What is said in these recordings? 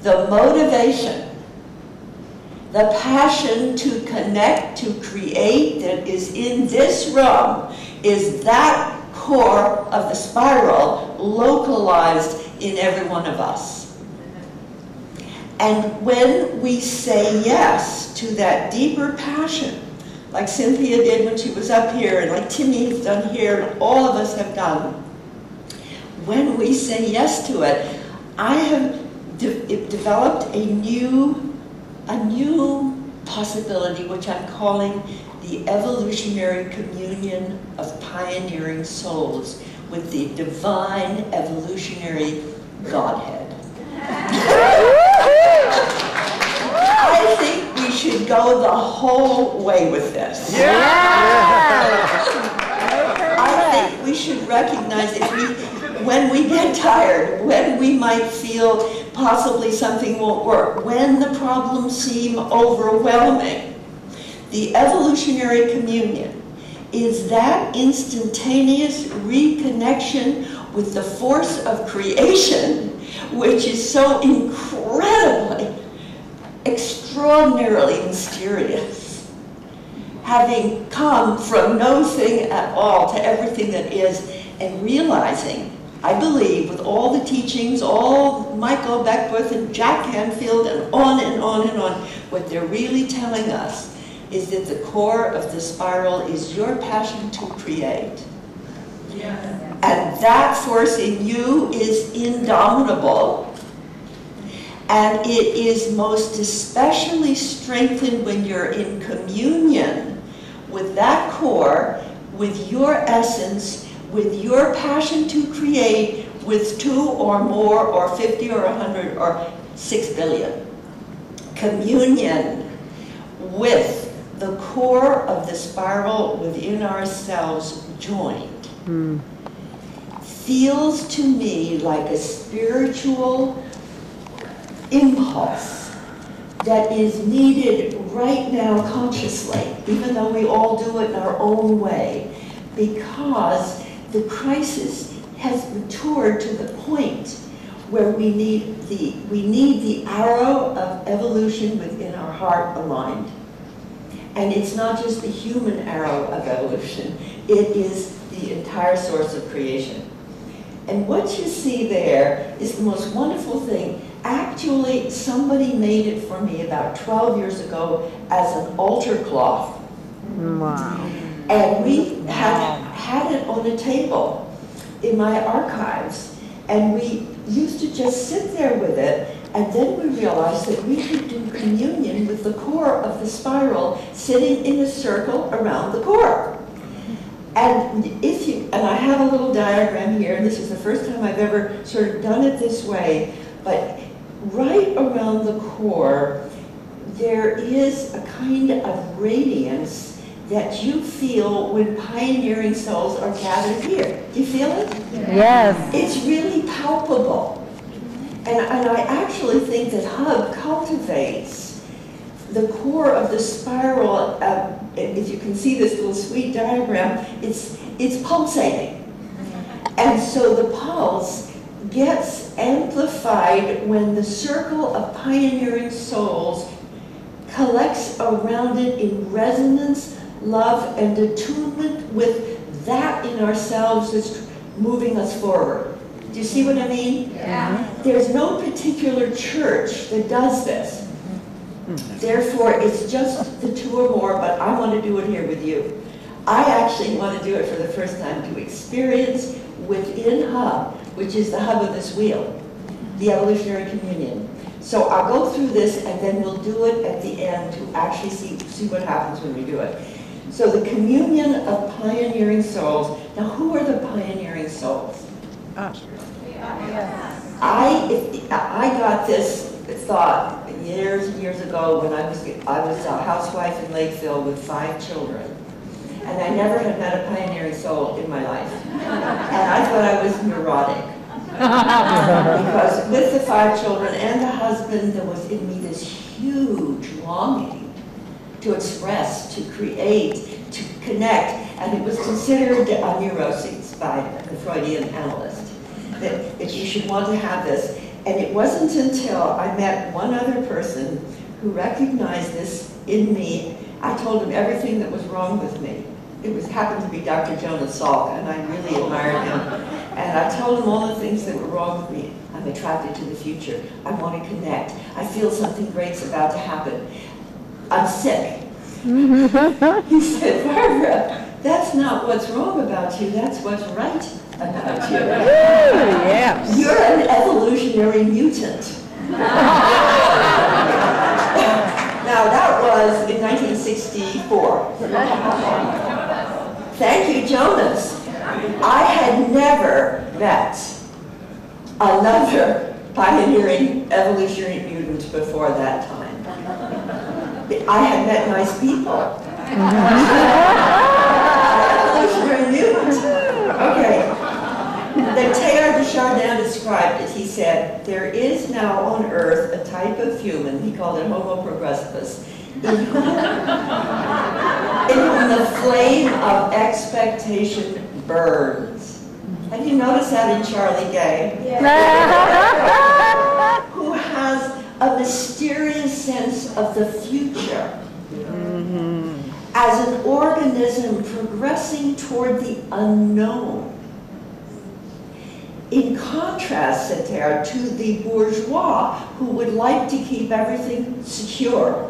the motivation, the passion to connect, to create that is in this room is that core of the spiral localized in every one of us. And when we say yes to that deeper passion, like Cynthia did when she was up here, and like Timmy has done here, and all of us have done, when we say yes to it, I have developed a new possibility, which I'm calling the evolutionary communion of pioneering souls with the divine evolutionary Godhead. I think we should go the whole way with this. Yeah. I think we should recognize that when we get tired, when we might feel possibly something won't work, when the problems seem overwhelming, the evolutionary communion is that instantaneous reconnection with the force of creation, which is so incredibly, extraordinarily mysterious, having come from no thing at all to everything that is, and realizing, I believe, with all the teachings, all Michael Beckwith and Jack Canfield and on and on and on, what they're really telling us is that the core of the spiral is your passion to create. Yeah. And that force in you is indomitable. And it is most especially strengthened when you're in communion with that core, with your essence, with your passion to create, with 2 or more, or 50 or 100 or 6 billion. Communion with the core of the spiral within ourselves joined feels to me like a spiritual impulse that is needed right now consciously, even though we all do it in our own way, because the crisis has matured to the point where we need the arrow of evolution within our heart aligned. And it's not just the human arrow of evolution, it is the entire source of creation. And what you see there is the most wonderful thing. Actually, somebody made it for me about 12 years ago as an altar cloth. Wow. And we had it on a table in my archives, and we used to just sit there with it, and then we realized that we could do communion with the core of the spiral sitting in a circle around the core. And and I have a little diagram here, and this is the first time I've ever sort of done it this way, but right around the core, there is a kind of radiance that you feel when pioneering souls are gathered here. Do you feel it? Yes. It's really palpable. And I actually think that Hubbard cultivates the core of the spiral. If you can see this little sweet diagram, it's pulsating. And so the pulse gets amplified when the circle of pioneering souls collects around it in resonance, love, and attunement with that in ourselves that's moving us forward. Do you see what I mean? Yeah. There's no particular church that does this. Therefore, it's just the 2 or more, but I want to do it here with you. I actually want to do it for the first time to experience within Hub, which is the hub of this wheel, the evolutionary communion. So I'll go through this, and then we'll do it at the end to actually see what happens when we do it. So the communion of pioneering souls. Now, who are the pioneering souls? Us. I got this thought years and years ago when I was a housewife in Lakeville with 5 children, and I never had met a pioneering soul in my life, and I thought I was neurotic because with the 5 children and the husband, there was in me this huge longing to express, to create, to connect, and it was considered a neuroses by the Freudian analyst that you should want to have this. And it wasn't until I met one other person who recognized this in me. I told him everything that was wrong with me. It happened to be Dr. Jonas Salk, and I really admired him. And I told him all the things that were wrong with me. I'm attracted to the future. I want to connect. I feel something great's about to happen. I'm sick. He said, Barbara, that's not what's wrong about you, that's what's right about you. Yes. You're an evolutionary mutant. Now that was in 1964. Thank you, Jonas. I had never met another pioneering evolutionary mutant before that time. I had met nice people. Evolutionary mutant. Okay. Then Teilhard de Chardin described it. He said, there is now on Earth a type of human, he called it Homo progressivus, in whom the flame of expectation burns. Have you noticed that in Charlie Gay? Yeah. Who has a mysterious sense of the future as an organism progressing toward the unknown. In contrast, said Teilhard, to the bourgeois who would like to keep everything secure.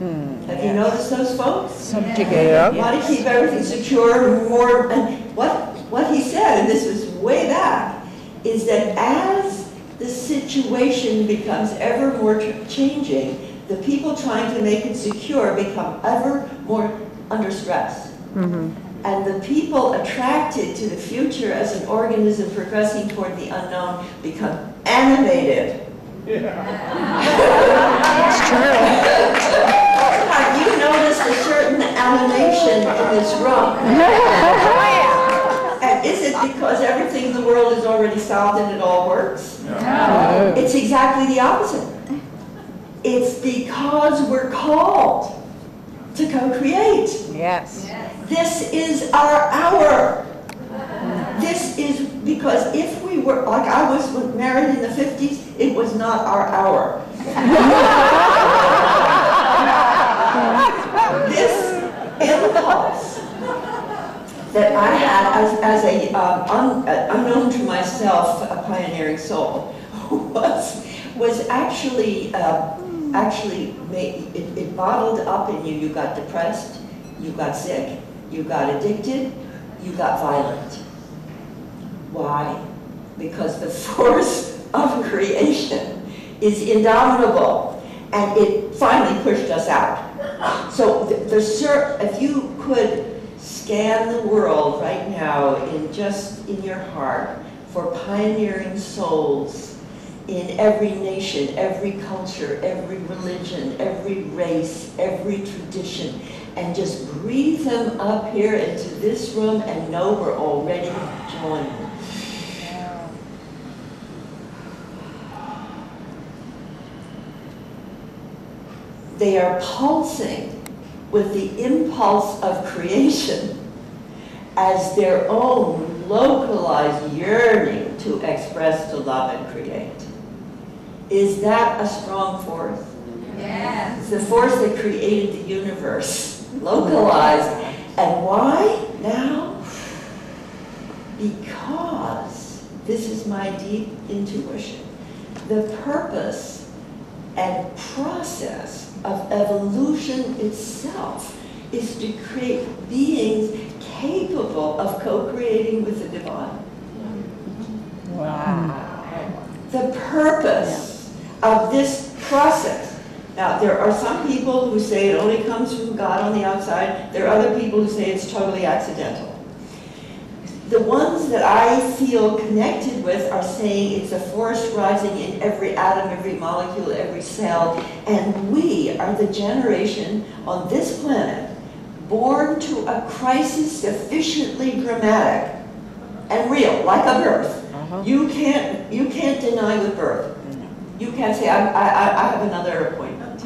Have you noticed those folks? Subjugate. Want to keep everything secure, more, and what he said, and this was way back, is that as the situation becomes ever more changing, the people trying to make it secure become ever more under stress. And the people attracted to the future as an organism progressing toward the unknown become animated. It's true. You noticed a certain animation in this room. And is it because everything in the world is already solved and it all works? No. It's exactly the opposite. It's because we're called to co-create. Yes. This is our hour. This is because if we were, like I was married in the 50s, it was not our hour. This impulse that I had as a unknown to myself, a pioneering soul, was actually it bottled up in you. You got depressed, you got sick, you got addicted, you got violent. Why? Because the force of creation is indomitable, and it finally pushed us out. So if you could scan the world right now in your heart for pioneering souls in every nation, every culture, every religion, every race, every tradition, and just breathe them up here into this room and know we're already joined. They are pulsing with the impulse of creation as their own localized yearning to express, to love, and create. Is that a strong force? Yes. It's the force that created the universe, localized. And why now? Because, this is my deep intuition, the purpose and process of evolution itself is to create beings capable of co-creating with the divine. Wow. The purpose of this process. Now, there are some people who say it only comes from God on the outside. There are other people who say it's totally accidental. The ones that I feel connected with are saying it's a force rising in every atom, every molecule, every cell, and we are the generation on this planet born to a crisis sufficiently dramatic and real, like a birth. You can't deny the birth. You can't say, I have another appointment.